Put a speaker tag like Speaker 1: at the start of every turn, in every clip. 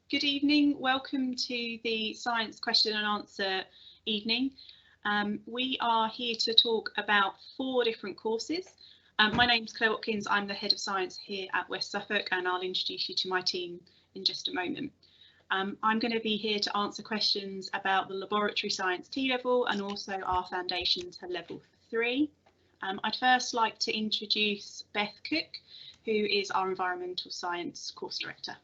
Speaker 1: Good evening. Welcome to the Science Question and Answer evening. We are here to talk about 4 different courses. My name's Claire Watkins. I'm the Head of Science here at West Suffolk, and I'll introduce you to my team in just a moment. I'm going to be here to answer questions about the Laboratory Science T-Level and also our Foundations for Level 3. I'd first like to introduce Beth Cook, who is our Environmental Science Course Director.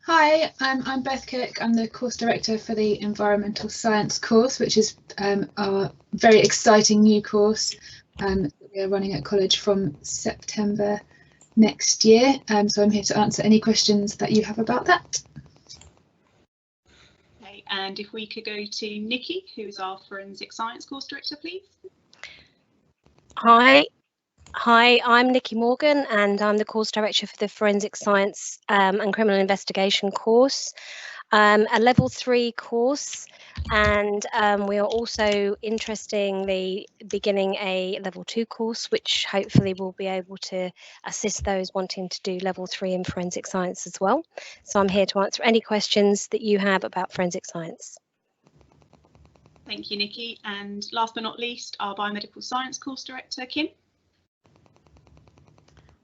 Speaker 2: Hi, I'm Beth Cook. I'm the course director for the Environmental Science course, which is our very exciting new course that we are running at college from September next year. So I'm here to answer any questions that you have about that.
Speaker 1: Okay, and if we could go to Nikki, who is our Forensic Science course director, please.
Speaker 3: Hi, I'm Nikki Morgan, and I'm the course director for the Forensic Science and Criminal Investigation course, a level 3 course, and we are also interestingly beginning a level 2 course, which hopefully will be able to assist those wanting to do level 3 in forensic science as well. So I'm here to answer any questions that you have about forensic science.
Speaker 1: Thank you, Nikki. And last but not least, our Biomedical Science course director, Kim.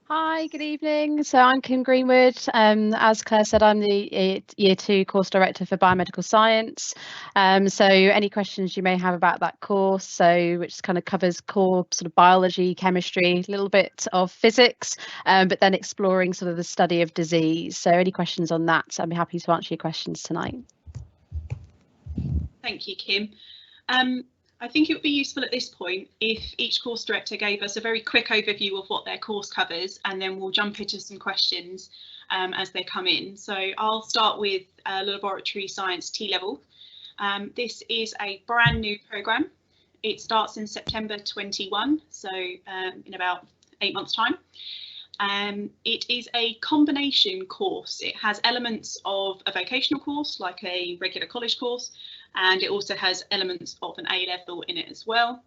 Speaker 4: Hi, good evening. So I'm Kim Greenwood. As Claire said, I'm the Year 2 course director for Biomedical Science. So any questions you may have about that course, which kind of covers core sort of biology, chemistry, a little bit of physics, but then exploring sort of the study of disease. So any questions on that, I'd be happy to answer your questions tonight.
Speaker 1: Thank you, Kim. I think it would be useful at this point if each course director gave us a very quick overview of what their course covers, and then we'll jump into some questions as they come in. So I'll start with Laboratory Science T-Level. This is a brand new programme. It starts in September 21, so in about 8 months' time. It is a combination course. It has elements of a vocational course, like a regular college course, and it also has elements of an A-level in it as well.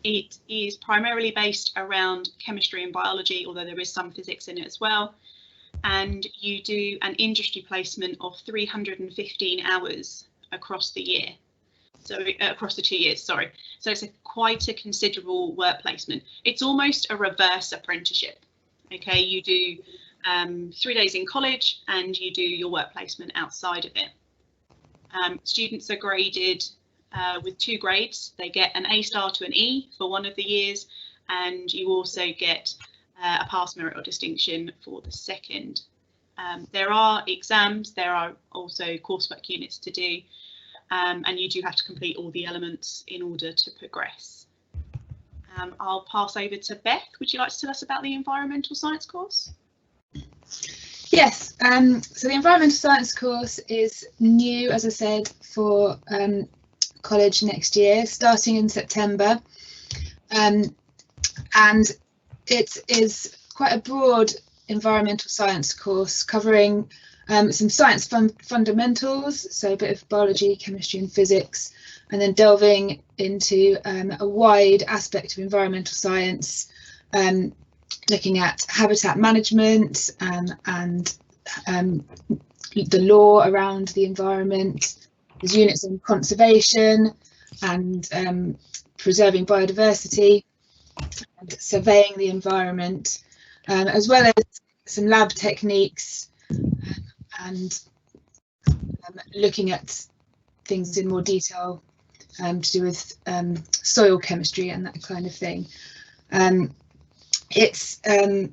Speaker 1: It is primarily based around chemistry and biology, although there is some physics in it as well. And you do an industry placement of 315 hours across the year. So across the 2 years, sorry. So it's quite a considerable work placement. It's almost a reverse apprenticeship. Okay, you do 3 days in college and you do your work placement outside of it. Students are graded with 2 grades. They get an A star to an E for one of the years, and you also get a pass, merit or distinction for the second. There are exams, there are also coursework units to do, and you do have to complete all the elements in order to progress. I'll pass over to Beth. Would you like to tell us about the Environmental Science course?
Speaker 2: Yes, so the Environmental Science course is new, as I said, for college next year, starting in September, and it is quite a broad environmental science course covering some science fundamentals, so a bit of biology, chemistry and physics, and then delving into a wide aspect of environmental science, looking at habitat management and the law around the environment. There's units on conservation and preserving biodiversity and surveying the environment, as well as some lab techniques and looking at things in more detail to do with soil chemistry and that kind of thing. It's the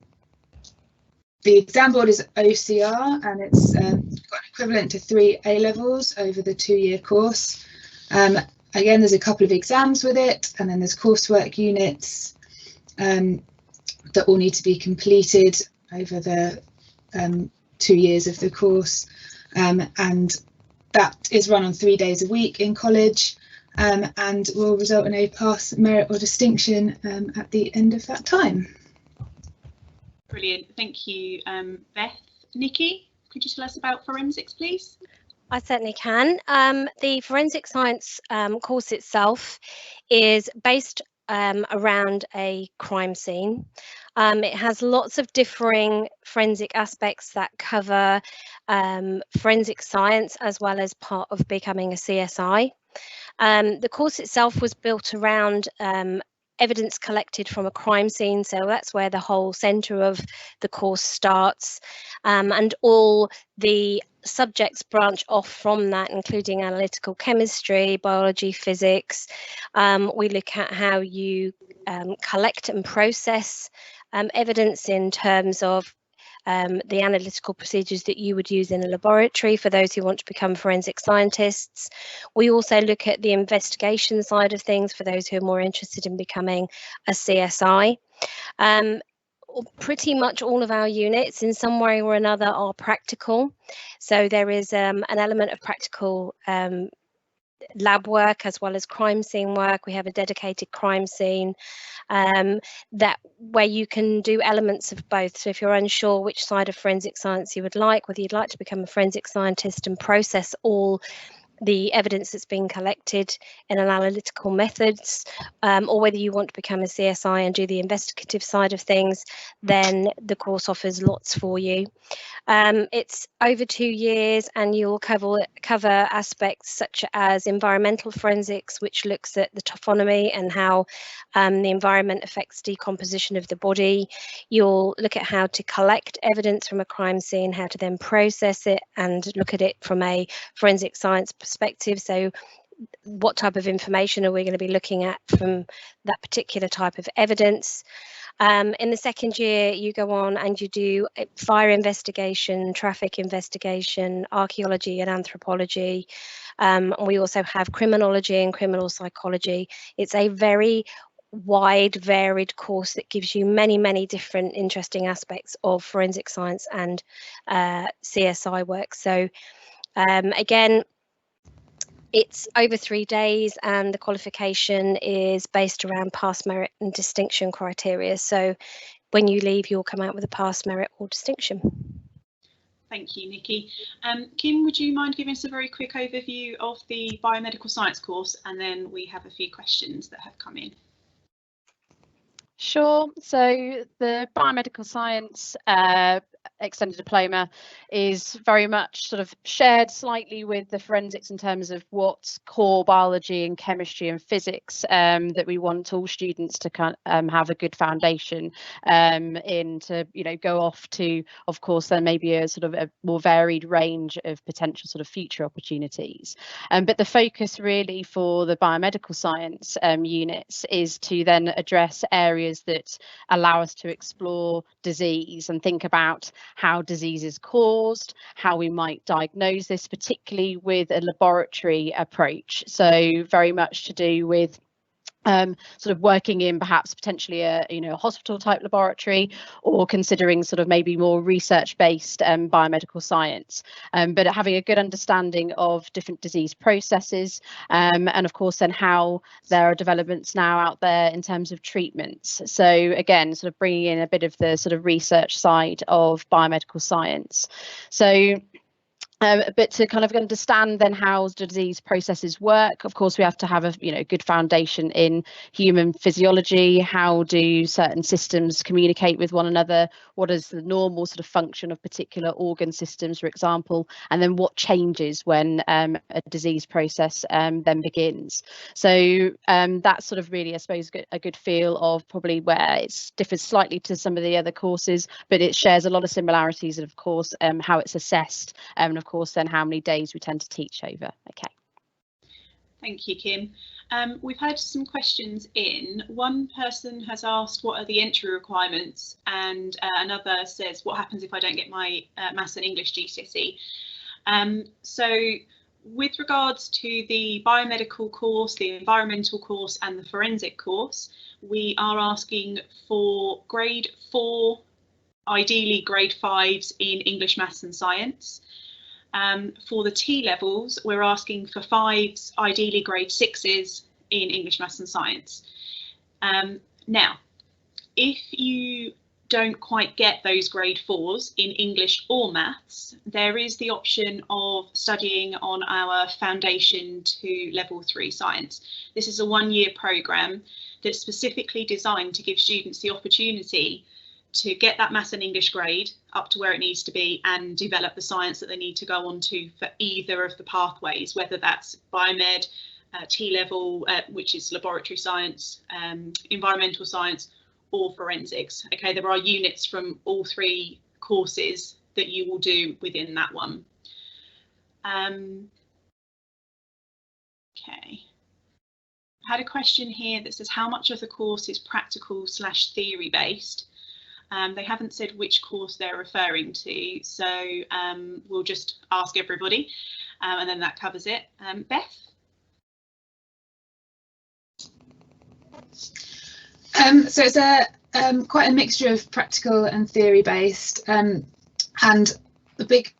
Speaker 2: exam board is OCR, and it's got an equivalent to 3 A-levels over the 2-year course. Again, there's a couple of exams with it, and then there's coursework units that all need to be completed over the 2 years of the course, and that is run on 3 days a week in college, and will result in a pass, merit or distinction at the end of that time.
Speaker 1: Brilliant, thank you, Beth. Nikki, could you tell us about forensics, please?
Speaker 3: I certainly can. The forensic science course itself is based around a crime scene. It has lots of differing forensic aspects that cover forensic science as well as part of becoming a CSI. The course itself was built around evidence collected from a crime scene, so that's where the whole centre of the course starts, and all the subjects branch off from that, including analytical chemistry, biology, physics. We look at how you collect and process evidence in terms of the analytical procedures that you would use in a laboratory for those who want to become forensic scientists. We also look at the investigation side of things for those who are more interested in becoming a CSI. Pretty much all of our units in some way or another are practical. So there is an element of practical lab work as well as crime scene work. We have a dedicated crime scene that where you can do elements of both. So if you're unsure which side of forensic science you would like, whether you'd like to become a forensic scientist and process all the evidence that's been collected in an analytical methods, or whether you want to become a CSI and do the investigative side of things, then the course offers lots for you. It's over 2 years, and you'll cover aspects such as environmental forensics, which looks at the taphonomy and how the environment affects decomposition of the body. You'll look at how to collect evidence from a crime scene, how to then process it and look at it from a forensic science perspective. So what type of information are we going to be looking at from that particular type of evidence? In the second year, you go on and you do fire investigation, traffic investigation, archaeology and anthropology. We also have criminology and criminal psychology. It's a very wide, varied course that gives you many, many different interesting aspects of forensic science and CSI work. So again, it's over 3 days, and the qualification is based around pass, merit and distinction criteria. So when you leave, you'll come out with a pass, merit or distinction.
Speaker 1: Thank you, Nikki. Kim, would you mind giving us a very quick overview of the biomedical science course, and then we have a few questions that have come in.
Speaker 4: Sure. So the biomedical science extended diploma is very much sort of shared slightly with the forensics in terms of what core biology and chemistry and physics that we want all students to have a good foundation in, to go off to, of course, then maybe a sort of a more varied range of potential sort of future opportunities. But the focus really for the biomedical science units is to then address areas that allow us to explore disease and think about how disease is caused, how we might diagnose this, particularly with a laboratory approach. So very much to do with sort of working in perhaps potentially a hospital type laboratory, or considering sort of maybe more research based biomedical science, but having a good understanding of different disease processes, and of course then how there are developments now out there in terms of treatments. So again, sort of bringing in a bit of the sort of research side of biomedical science. So but to kind of understand then how disease processes work, of course, we have to have a good foundation in human physiology. How do certain systems communicate with one another? What is the normal sort of function of particular organ systems, for example? And then what changes when a disease process then begins? So that's sort of really, I suppose, a good feel of probably where it differs slightly to some of the other courses, but it shares a lot of similarities, and of course how it's assessed, and of course then how many days we tend to teach over. Okay.
Speaker 1: Thank you, Kim. We've had some questions in. One person has asked what are the entry requirements, and another says what happens if I don't get my Maths and English GCSE. So with regards to the biomedical course, the environmental course and the forensic course, we are asking for grade 4, ideally grade 5s in English, Maths and Science. For the T levels, we're asking for 5s, ideally grade 6s in English, Maths and Science. Now, if you don't quite get those grade 4s in English or maths, there is the option of studying on our Foundation to Level 3 Science. This is a one-year programme that's specifically designed to give students the opportunity to get that maths and English grade up to where it needs to be and develop the science that they need to go on to for either of the pathways, whether that's biomed, T-level, which is laboratory science, environmental science, or forensics. Okay, there are units from all 3 courses that you will do within that one. Okay. I had a question here that says how much of the course is practical / theory based. They haven't said which course they're referring to, so we'll just ask everybody and then that covers it. Beth?
Speaker 2: So it's quite a mixture of practical and theory based, and the big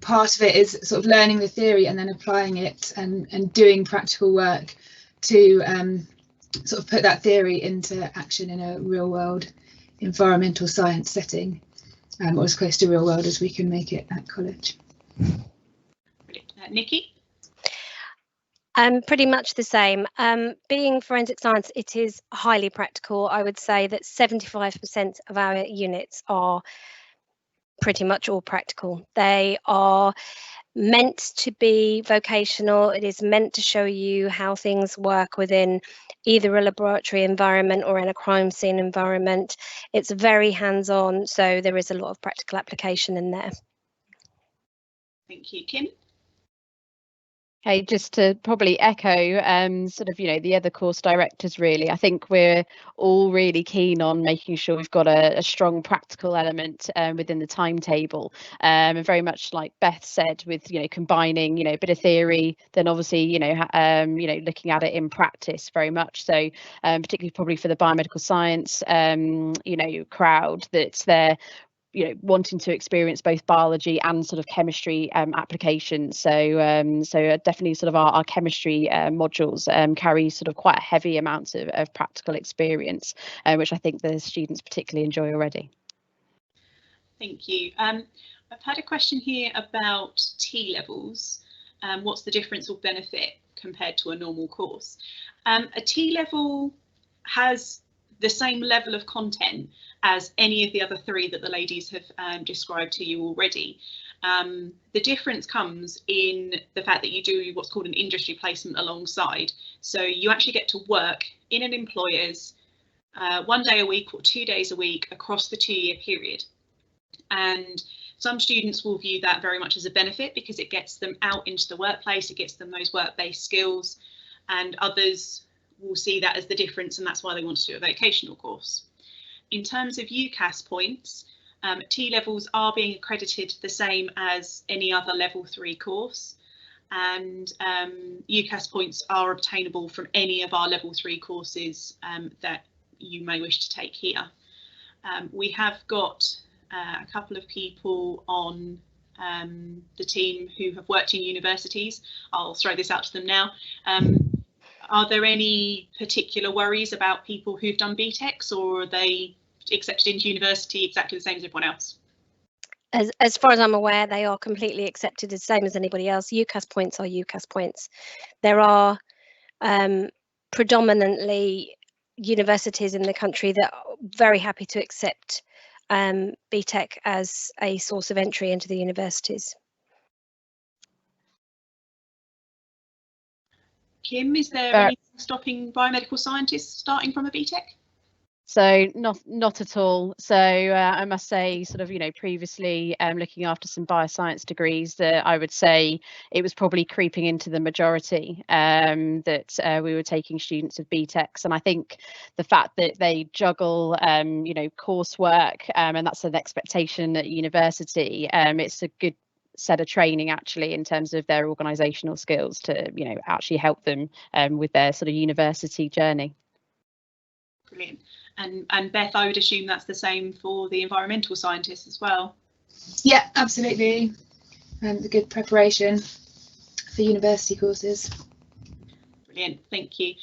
Speaker 2: part of it is sort of learning the theory and then applying it and doing practical work to sort of put that theory into action in a real world environmental science setting, or as close to real world as we can make it at college.
Speaker 1: Nikki?
Speaker 3: Pretty much the same. Being forensic science, it is highly practical. I would say that 75% of our units are pretty much all practical. They are meant to be vocational. It is meant to show you how things work within either a laboratory environment or in a crime scene environment. It's very hands-on, so there is a lot of practical application in there.
Speaker 1: Thank you. Kim?
Speaker 4: Okay, just to probably echo sort of, the other course directors, really, I think we're all really keen on making sure we've got a strong practical element within the timetable, and very much like Beth said, with combining a bit of theory, then obviously looking at it in practice very much so, particularly probably for the biomedical science crowd that's there, wanting to experience both biology and sort of chemistry applications. So definitely sort of our chemistry modules carry sort of quite a heavy amounts of practical experience, which I think the students particularly enjoy already.
Speaker 1: Thank you. I've had a question here about T-levels. What's the difference or benefit compared to a normal course? A T-level has the same level of content as any of the other 3 that the ladies have described to you already. The difference comes in the fact that you do what's called an industry placement alongside. So you actually get to work in an employer's 1 day a week or 2 days a week across the 2-year period. And some students will view that very much as a benefit because it gets them out into the workplace, it gets them those work-based skills, and others will see that as the difference, and that's why they want to do a vocational course. In terms of Ucas points, T-levels are being accredited the same as any other level 3 course, and Ucas points are obtainable from any of our level 3 courses that you may wish to take here. We have got a couple of people on the team who have worked in universities. I'll throw this out to them now. Are there any particular worries about people who've done BTECs, or are they accepted into university exactly the same as everyone else?
Speaker 3: As far as I'm aware, they are completely accepted the same as anybody else. Ucas points are Ucas points. There are predominantly universities in the country that are very happy to accept BTEC as a source of entry into the universities.
Speaker 1: Kim, is there anything stopping biomedical scientists starting from a BTEC?
Speaker 4: So not at all. So I must say, sort of, previously looking after some bioscience degrees, that I would say it was probably creeping into the majority that we were taking students of BTECs. And I think the fact that they juggle, coursework, and that's an expectation at university, it's a good set of training actually in terms of their organisational skills to, actually help them with their sort of university journey.
Speaker 1: Brilliant. And Beth, I would assume that's the same for the environmental scientists as well.
Speaker 2: Yeah, absolutely. The good preparation for university courses.
Speaker 1: Brilliant, thank you.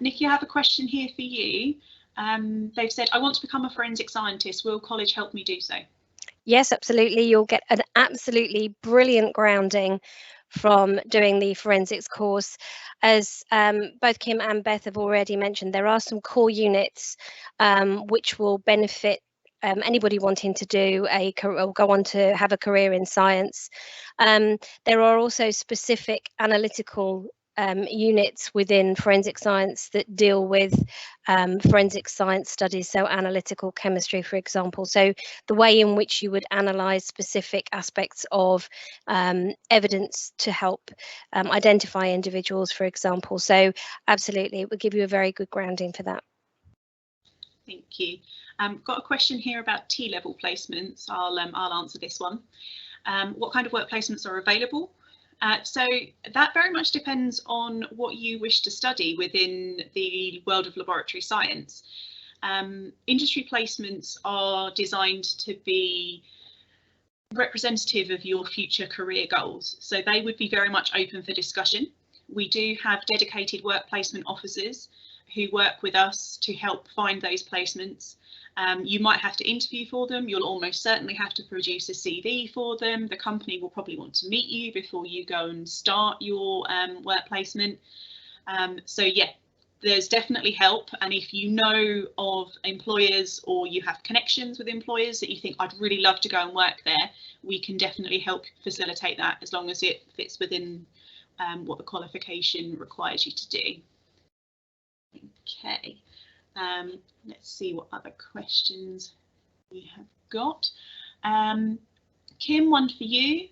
Speaker 1: Nikki, I have a question here for you. They've said, I want to become a forensic scientist. Will college help me do so?
Speaker 3: Yes, absolutely. You'll get an absolutely brilliant grounding from doing the forensics course. As both Kim and Beth have already mentioned, there are some core units which will benefit anybody wanting to do a career or go on to have a career in science. There are also specific analytical units within forensic science that deal with forensic science studies, so analytical chemistry, for example. So the way in which you would analyse specific aspects of evidence to help identify individuals, for example. So absolutely, it would give you a very good grounding for that.
Speaker 1: Thank you. Got a question here about T-level placements. I'll answer this one. What kind of work placements are available? So that very much depends on what you wish to study within the world of laboratory science. Industry placements are designed to be representative of your future career goals, so they would be very much open for discussion. We do have dedicated work placement officers who work with us to help find those placements. You might have to interview for them. You'll almost certainly have to produce a CV for them. The company will probably want to meet you before you go and start your work placement. So yeah, there's definitely help. And if you know of employers or you have connections with employers that you think I'd really love to go and work there, we can definitely help facilitate that as long as it fits within what the qualification requires you to do. Okay. Let's see what other questions we have got. Kim, one for you.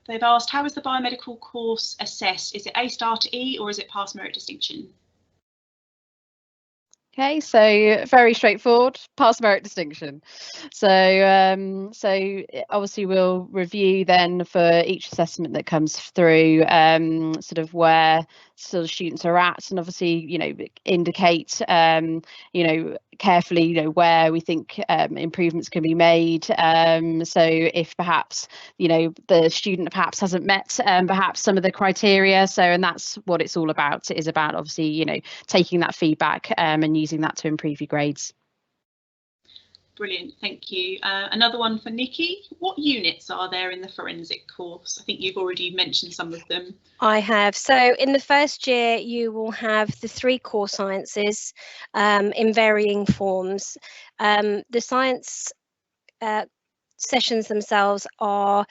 Speaker 1: They've asked, how is the biomedical course assessed? Is it A star to E or is it pass merit distinction?
Speaker 4: Okay, so very straightforward, pass merit distinction. So so obviously we'll review then for each assessment that comes through sort of where sort of students are at, and obviously, you know, indicate you know, carefully, you know, where we think improvements can be made. So if perhaps, you know, the student perhaps hasn't met perhaps some of the criteria, so, and that's what it's all about. It is about obviously, you know, taking that feedback and using that to improve your grades.
Speaker 1: Brilliant, thank you. Another one for Nikki. What units are there in the forensic course? I think you've already mentioned some of them.
Speaker 3: I have. So in the first year, you will have the 3 core sciences in varying forms. The science sessions themselves are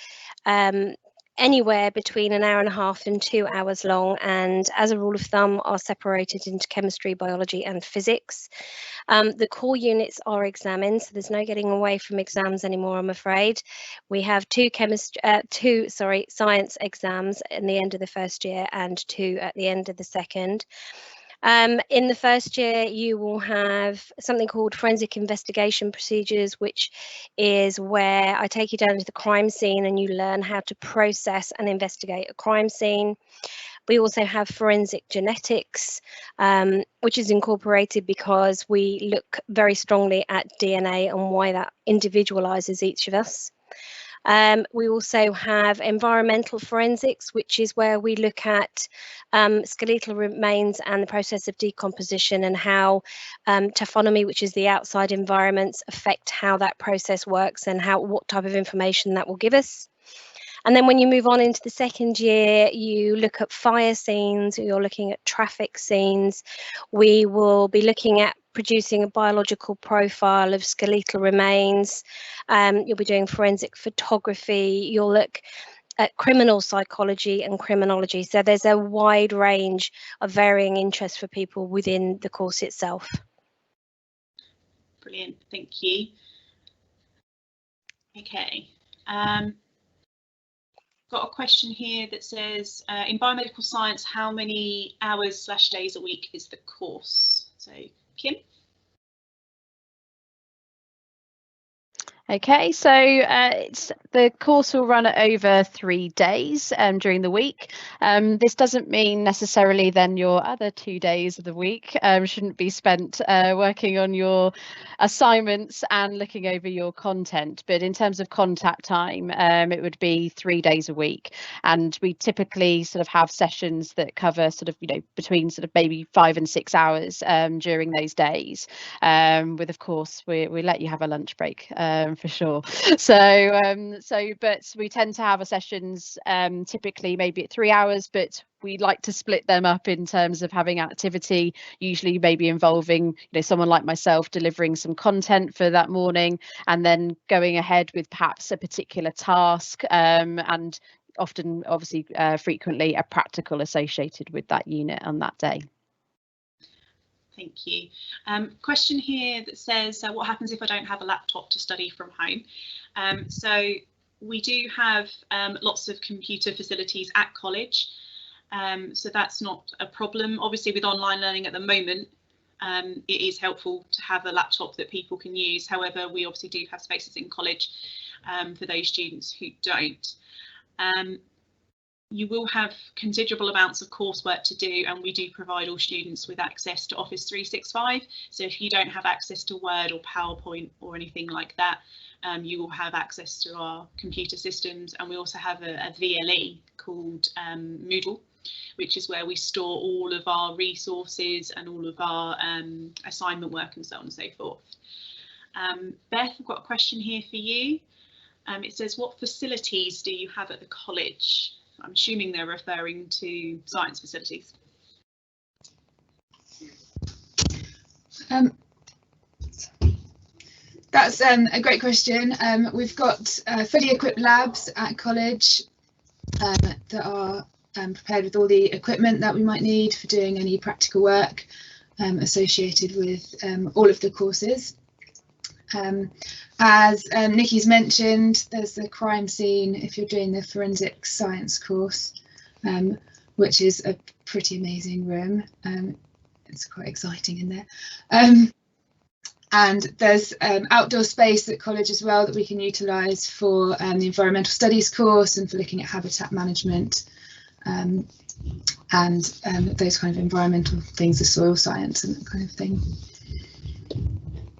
Speaker 3: anywhere between an hour and a half and 2 hours long, and as a rule of thumb are separated into chemistry, biology and physics. The core units are examined, so there's no getting away from exams anymore, I'm afraid. We have two science exams in the end of the first year and 2 at the end of the second. In the first year, you will have something called forensic investigation procedures, which is where I take you down to the crime scene and you learn how to process and investigate a crime scene. We also have forensic genetics, which is incorporated because we look very strongly at DNA and why that individualizes each of us. We also have environmental forensics, which is where we look at skeletal remains and the process of decomposition and how taphonomy, which is the outside environments, affect how that process works and what type of information that will give us. And then when you move on into the second year, you look at fire scenes, you're looking at traffic scenes. We will be looking at producing a biological profile of skeletal remains. You'll be doing forensic photography. You'll look at criminal psychology and criminology. So there's a wide range of varying interests for people within the course itself.
Speaker 1: Brilliant, thank you. Okay. Got a question here that says, in biomedical science, how many hours/days a week is the course? So, Kim?
Speaker 4: Okay, so the course will run over 3 days during the week. This doesn't mean necessarily then your other 2 days of the week shouldn't be spent working on your assignments and looking over your content. But in terms of contact time, it would be 3 days a week. And we typically sort of have sessions that cover sort of, between sort of maybe 5 and 6 hours during those days. With, of course, we let you have a lunch break. For sure. But we tend to have our sessions typically maybe at 3 hours, but we like to split them up in terms of having activity, usually maybe involving someone like myself delivering some content for that morning, and then going ahead with perhaps a particular task, and often, obviously, frequently a practical associated with that unit on that day.
Speaker 1: Thank you. Question here that says, what happens if I don't have a laptop to study from home? So we do have lots of computer facilities at college, so that's not a problem. Obviously, with online learning at the moment, it is helpful to have a laptop that people can use. However, we obviously do have spaces in college for those students who don't. You will have considerable amounts of coursework to do, and we do provide all students with access to Office 365. So if you don't have access to Word or PowerPoint or anything like that, you will have access to our computer systems. And we also have a VLE called Moodle, which is where we store all of our resources and all of our assignment work and so on and so forth. Beth, I've got a question here for you. It says, what facilities do you have at the college? I'm assuming they're referring to science facilities.
Speaker 2: That's a great question. We've got fully equipped labs at college that are prepared with all the equipment that we might need for doing any practical work associated with all of the courses. As Nikki's mentioned, there's the crime scene if you're doing the forensic science course, which is a pretty amazing room. It's quite exciting in there. And there's outdoor space at college as well that we can utilise for the environmental studies course and for looking at habitat management and those kind of environmental things, the soil science and that kind of thing.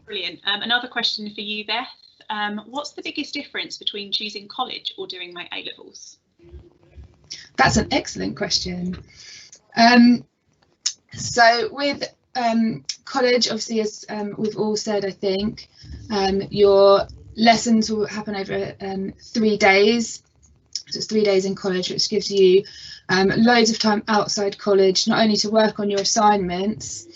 Speaker 1: Brilliant. Another question for you, Beth. What's the biggest difference between choosing college or doing my A-levels?
Speaker 2: That's an excellent question. So with college, obviously, as we've all said, I think, your lessons will happen over 3 days. So it's 3 days in college, which gives you loads of time outside college, not only to work on your assignments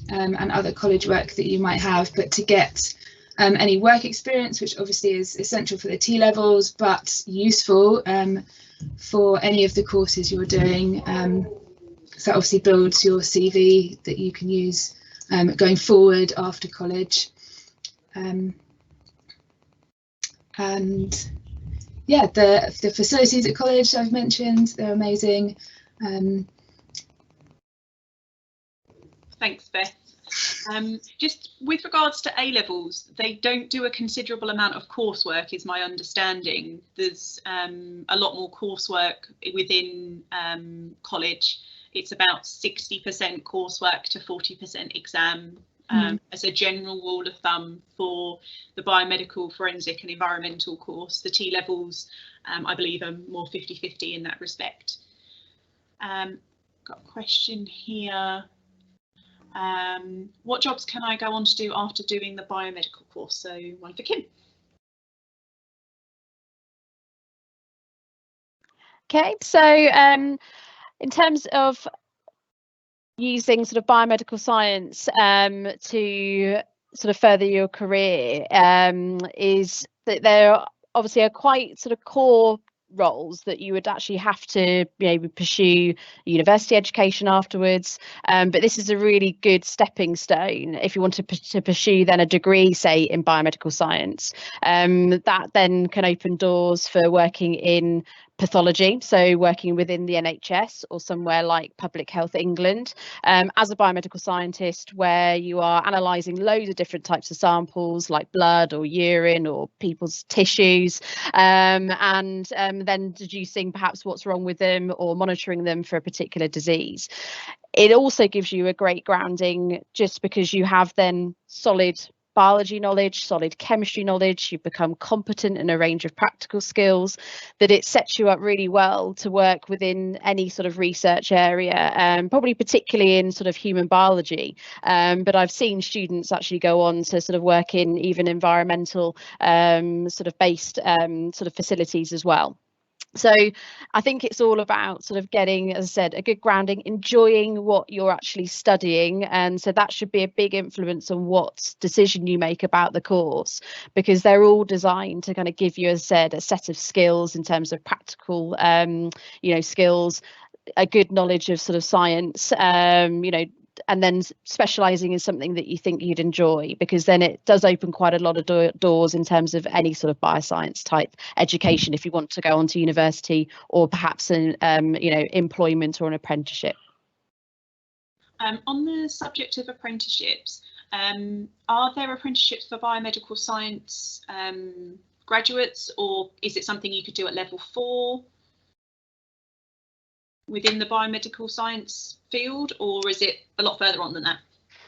Speaker 2: and other college work that you might have, but to get any work experience, which obviously is essential for the T-levels, but useful for any of the courses you're doing. So that obviously builds your CV that you can use going forward after college. And yeah, the facilities at college I've mentioned, they're amazing.
Speaker 1: Thanks, Beth. Just with regards to A-levels, they don't do a considerable amount of coursework, is my understanding. There's a lot more coursework within college. It's about 60% coursework to 40% exam. As a general rule of thumb for the biomedical, forensic and environmental course. The T-levels, I believe, are more 50-50 in that respect. Got a question here. What jobs can I go on to do after doing the biomedical course? So one for Kim.
Speaker 4: Okay, so in terms of using sort of biomedical science to sort of further your career, is that there obviously are quite sort of core roles that you would actually have to pursue university education afterwards, but this is a really good stepping stone if you want to pursue then a degree, say in biomedical science. That then can open doors for working in pathology, so working within the NHS or somewhere like Public Health England, as a biomedical scientist, where you are analysing loads of different types of samples like blood or urine or people's tissues, and then deducing perhaps what's wrong with them or monitoring them for a particular disease. It also gives you a great grounding, just because you have then solid biology knowledge, solid chemistry knowledge, you've become competent in a range of practical skills, that it sets you up really well to work within any sort of research area, probably particularly in sort of human biology. But I've seen students actually go on to sort of work in even environmental sort of based sort of facilities as well. So I think it's all about sort of getting, as I said, a good grounding, enjoying what you're actually studying. And so that should be a big influence on what decision you make about the course, because they're all designed to kind of give you, as I said, a set of skills in terms of practical, skills, a good knowledge of sort of science, and then specialising in something that you think you'd enjoy, because then it does open quite a lot of doors in terms of any sort of bioscience type education if you want to go on to university, or perhaps an employment or an apprenticeship.
Speaker 1: On the subject of apprenticeships, are there apprenticeships for biomedical science graduates, or is it something you could do at level 4? Within the biomedical science field, or is it a lot further on than that?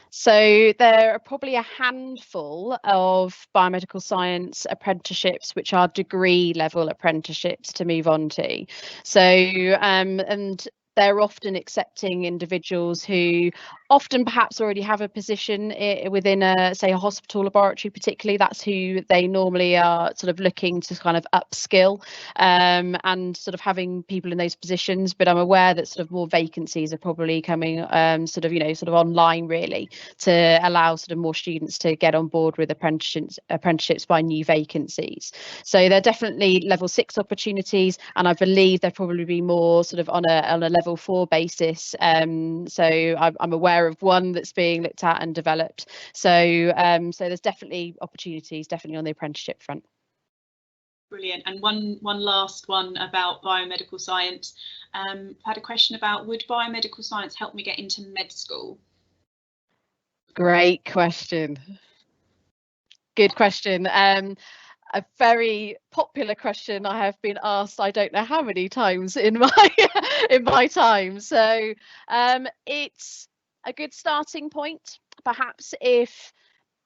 Speaker 4: So there are probably a handful of biomedical science apprenticeships which are degree level apprenticeships to move on to. So and they're often accepting individuals who often perhaps already have a position within a hospital laboratory. Particularly, that's who they normally are sort of looking to kind of upskill, and sort of having people in those positions. But I'm aware that sort of more vacancies are probably coming sort of online, really, to allow sort of more students to get on board with apprenticeships by new vacancies. So they're definitely level 6 opportunities, and I believe there'll probably be more sort of on a level 4 basis. So I'm aware of one that's being looked at and developed. So there's definitely opportunities, definitely on the apprenticeship front.
Speaker 1: Brilliant. And one last one about biomedical science. I've had a question about, would biomedical science help me get into med school?
Speaker 4: Great question. Good question. A very popular question I have been asked I don't know how many times in my time. So it's a good starting point. Perhaps if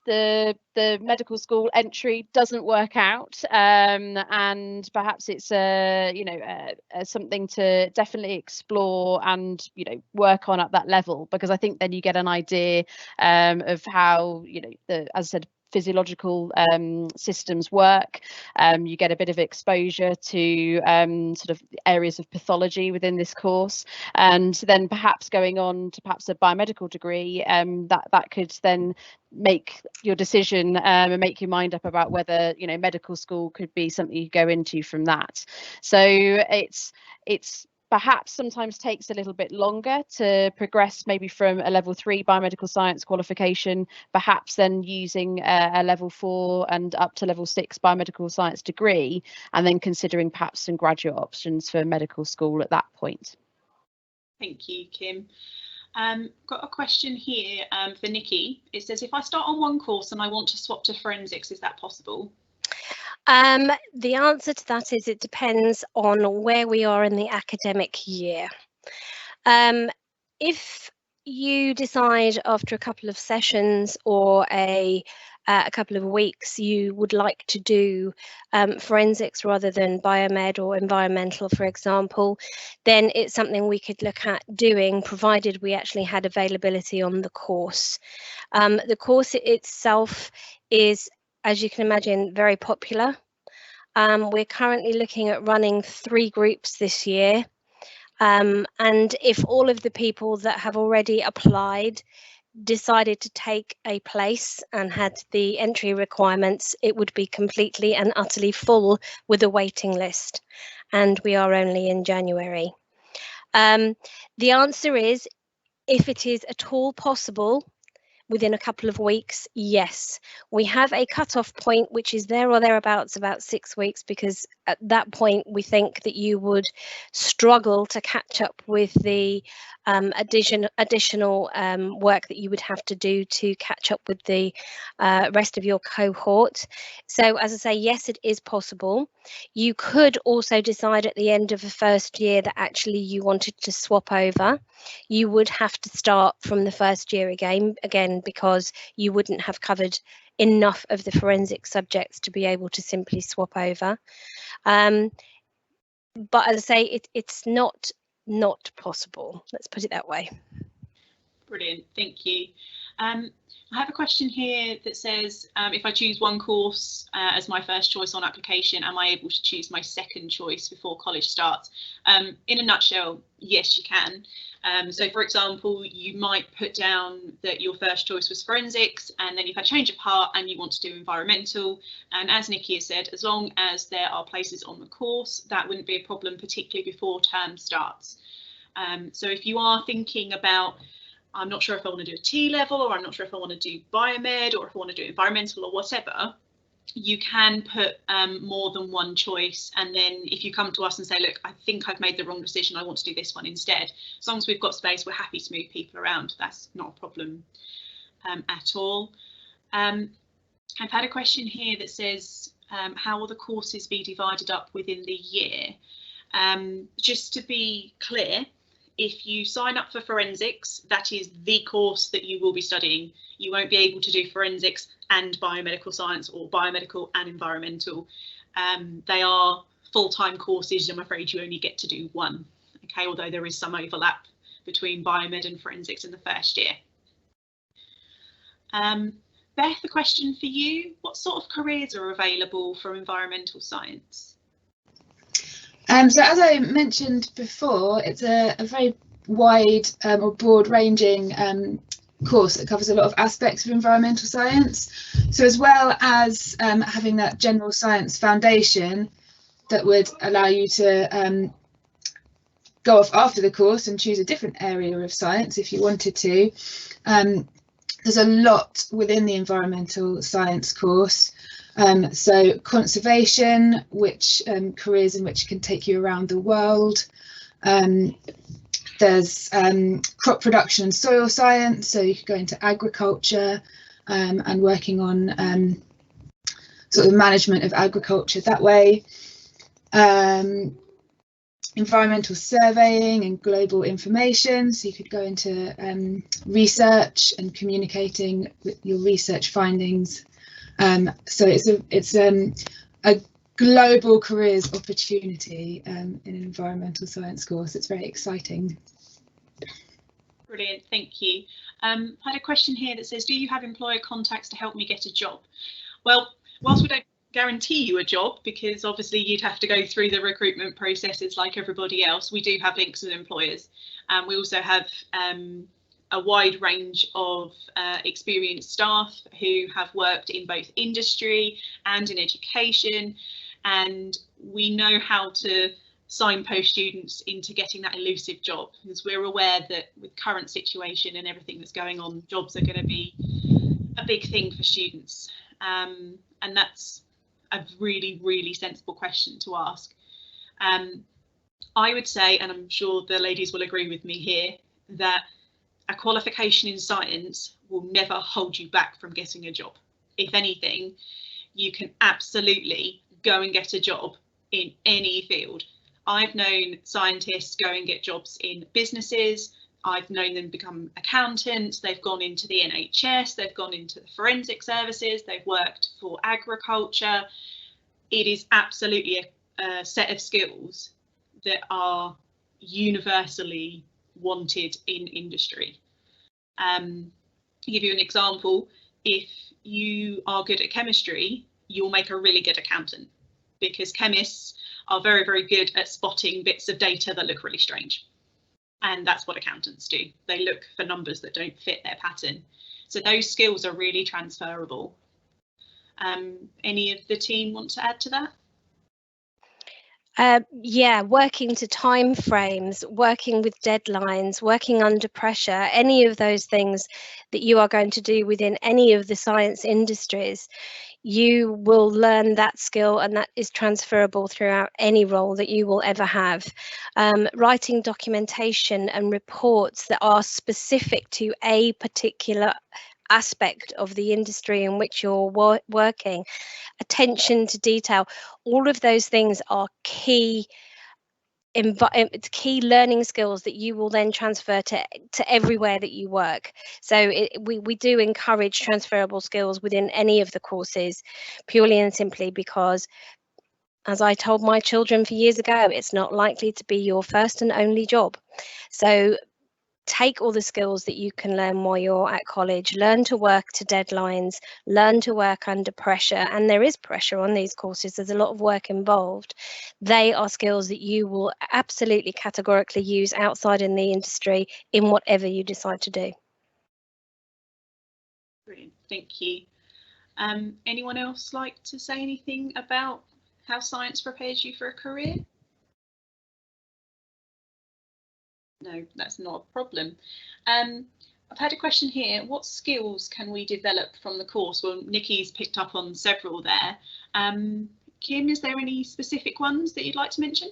Speaker 4: the medical school entry doesn't work out, and perhaps it's something to definitely explore and work on at that level, because I think then you get an idea of how as I said, physiological systems work. You get a bit of exposure to sort of areas of pathology within this course, and then perhaps going on to perhaps a biomedical degree, that could then make your decision and make your mind up about whether medical school could be something you go into from that. So it's perhaps sometimes takes a little bit longer to progress, maybe from a level 3 biomedical science qualification, perhaps then using a level 4 and up to level 6 biomedical science degree, and then considering perhaps some graduate options for medical school at that point.
Speaker 1: Thank you, Kim. Got a question here for Nikki. It says, if I start on one course and I want to swap to forensics, is that possible?
Speaker 3: The answer to that is it depends on where we are in the academic year. If you decide after a couple of sessions or a couple of weeks you would like to do forensics rather than biomed or environmental, for example, then it's something we could look at doing, provided we actually had availability on the course. The course itself is, as you can imagine, very popular. We're currently looking at running 3 groups this year. And if all of the people that have already applied decided to take a place and had the entry requirements, it would be completely and utterly full with a waiting list. And we are only in January. The answer is, if it is at all possible, within a couple of weeks, yes. We have a cut-off point, which is there or thereabouts about 6 weeks, because at that point we think that you would struggle to catch up with the additional work that you would have to do to catch up with the rest of your cohort. So as I say, yes, it is possible. You could also decide at the end of the first year that actually you wanted to swap over. You would have to start from the first year again, because you wouldn't have covered enough of the forensic subjects to be able to simply swap over. But as I say, it's not possible. Let's put it that way.
Speaker 1: Brilliant, thank you. I have a question here that says, if I choose one course as my first choice on application, am I able to choose my second choice before college starts? In a nutshell, yes, you can. So for example, you might put down that your first choice was forensics, and then you've had a change of heart and you want to do environmental. And as Nikki has said, as long as there are places on the course, that wouldn't be a problem, particularly before term starts. So if you are thinking about, I'm not sure if I want to do a T level, or I'm not sure if I want to do biomed, or if I want to do environmental or whatever, you can put more than one choice. And then if you come to us and say, look, I think I've made the wrong decision, I want to do this one instead, as long as we've got space, we're happy to move people around. That's not a problem at all. I've had a question here that says, how will the courses be divided up within the year? Just to be clear, if you sign up for forensics, that is the course that you will be studying. You won't be able to do forensics and biomedical science, or biomedical and environmental. They are full-time courses. I'm afraid you only get to do one, okay, although there is some overlap between biomed and forensics in the first year. Beth, a question for you. What sort of careers are available for environmental science?
Speaker 2: So as I mentioned before, it's a very wide or broad-ranging course that covers a lot of aspects of environmental science. So as well as having that general science foundation that would allow you to go off after the course and choose a different area of science if you wanted to, there's a lot within the environmental science course. So conservation, which careers in which can take you around the world. There's crop production and soil science, so you could go into agriculture and working on sort of management of agriculture that way. Environmental surveying and global information, so you could go into research and communicating with your research findings. So it's a global careers opportunity in an environmental science course. It's very exciting.
Speaker 1: Brilliant, thank you. I had a question here that says, do you have employer contacts to help me get a job? Well, whilst we don't guarantee you a job, because obviously you'd have to go through the recruitment processes like everybody else, we do have links with employers. We also have a wide range of experienced staff who have worked in both industry and in education, and we know how to signpost students into getting that elusive job, because we're aware that with current situation and everything that's going on, jobs are going to be a big thing for students, and that's a really, really sensible question to ask. I would say, and I'm sure the ladies will agree with me here, that a qualification in science will never hold you back from getting a job. If anything, you can absolutely go and get a job in any field. I've known scientists go and get jobs in businesses. I've known them become accountants. They've gone into the NHS. They've gone into the forensic services. They've worked for agriculture. It is absolutely a set of skills that are universally wanted in industry. To give you an example, if you are good at chemistry, you'll make a really good accountant, because chemists are very, very good at spotting bits of data that look really strange. And that's what accountants do. They look for numbers that don't fit their pattern. So those skills are really transferable. Any of the team want to add to that?
Speaker 3: Yeah, working to time frames, working with deadlines, working under pressure, any of those things that you are going to do within any of the science industries, you will learn that skill, and that is transferable throughout any role that you will ever have. Writing documentation and reports that are specific to a particular aspect of the industry in which you're working, attention to detail, all of those things are key learning skills that you will then transfer to everywhere that you work. So we do encourage transferable skills within any of the courses, purely and simply because, as I told my children for years ago, it's not likely to be your first and only job. So take all the skills that you can learn while you're at college, learn to work to deadlines, learn to work under pressure, and there is pressure on these courses, there's a lot of work involved. They are skills that you will absolutely categorically use outside in the industry in whatever you decide to do.
Speaker 1: Brilliant, thank you. Anyone else like to say anything about how science prepares you for a career? No, that's not a problem. I've had a question here. What skills can we develop from the course? Well, Nikki's picked up on several there. Kim, is there any specific ones that you'd like to mention?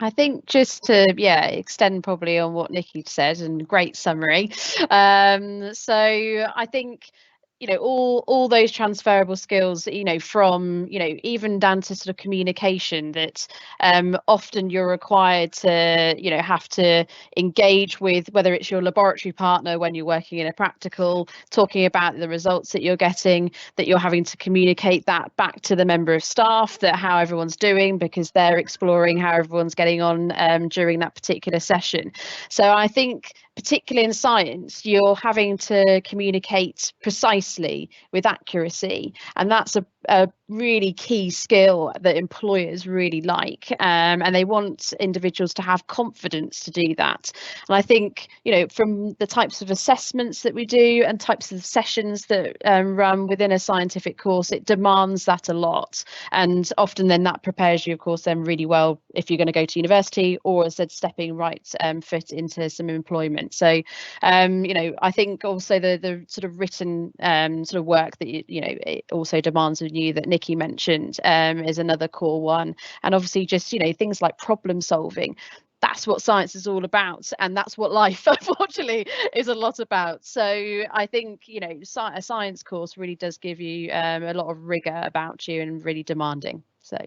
Speaker 4: I think just to extend probably on what Nikki said, and great summary. So I think, you know, all those transferable skills, you know, from, you know, even down to sort of communication, that often you're required to, you know, have to engage with, whether it's your laboratory partner when you're working in a practical, talking about the results that you're getting, that you're having to communicate that back to the member of staff, that how everyone's doing, because they're exploring how everyone's getting on during that particular session. So I think, particularly in science, you're having to communicate precisely with accuracy, and that's a really key skill that employers really like, and they want individuals to have confidence to do that. And I think, you know, from the types of assessments that we do and types of sessions that run within a scientific course, it demands that a lot, and often then that prepares you, of course, then really well if you're going to go to university, or as I said, stepping right foot into some employment. So you know, I think also the sort of written sort of work that you know, it also demands of you, that Nikki mentioned, is another core one. And obviously just, you know, things like problem solving. That's what science is all about, and that's what life, unfortunately, is a lot about. So I think, you know, a science course really does give you a lot of rigor about you, and really demanding. So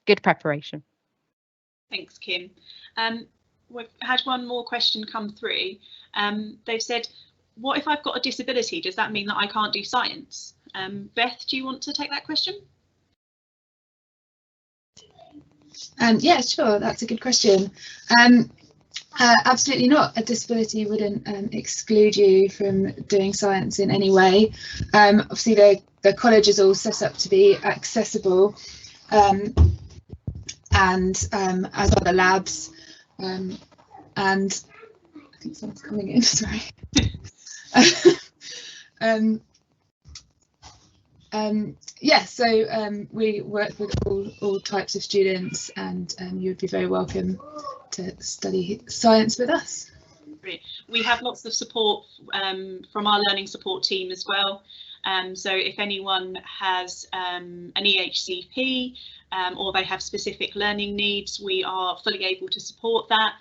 Speaker 4: good preparation.
Speaker 1: Thanks, Kim. We've had one more question come through. They've said, what if I've got a disability? Does that mean that I can't do science? Beth, do you want to take that question?
Speaker 2: Yeah, sure, that's a good question. Absolutely not. A disability wouldn't exclude you from doing science in any way. Obviously, the college is all set up to be accessible, and as are the labs. And I think someone's coming in, sorry. Yeah, so we work with all types of students, and you would be very welcome to study science with us.
Speaker 1: We have lots of support from our learning support team as well. So if anyone has an EHCP or they have specific learning needs, we are fully able to support that.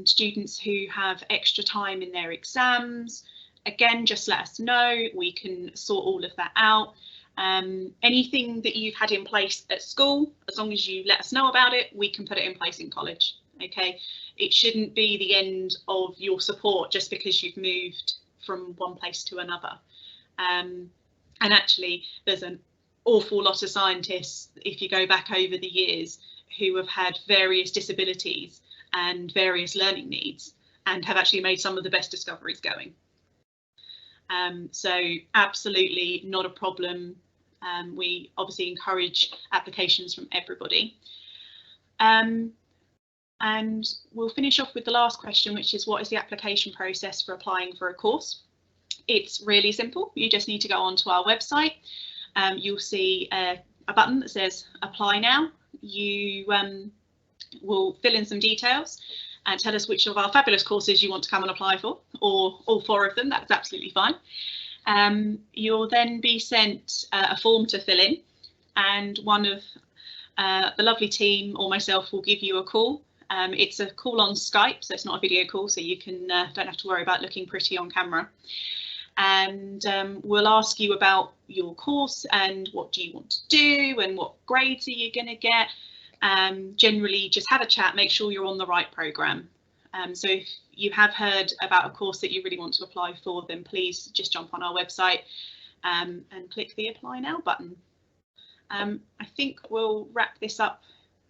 Speaker 1: Students who have extra time in their exams, again, just let us know, we can sort all of that out. Anything that you've had in place at school, as long as you let us know about it, we can put it in place in college. Okay, it shouldn't be the end of your support just because you've moved from one place to another. And actually, there's an awful lot of scientists, if you go back over the years, who have had various disabilities and various learning needs, and have actually made some of the best discoveries going. So absolutely not a problem. We obviously encourage applications from everybody. And we'll finish off with the last question, which is, what is the application process for applying for a course? It's really simple. You just need to go onto our website. You'll see a button that says apply now. you will fill in some details and tell us which of our fabulous courses you want to come and apply for, or all 4 of them. That's absolutely fine. You'll then be sent a form to fill in, and one of the lovely team or myself will give you a call. It's a call on Skype, so it's not a video call, so you can don't have to worry about looking pretty on camera. And we'll ask you about your course and what do you want to do and what grades are you going to get. Generally, just have a chat, make sure you're on the right programme. So if you have heard about a course that you really want to apply for, then please just jump on our website and click the Apply Now button. I think we'll wrap this up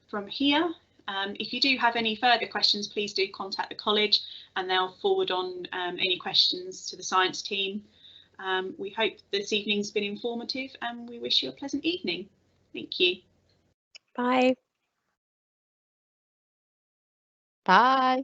Speaker 1: from here. If you do have any further questions, please do contact the college and they'll forward on any questions to the science team. We hope this evening's been informative and we wish you a pleasant evening. Thank you.
Speaker 3: Bye.
Speaker 4: Bye.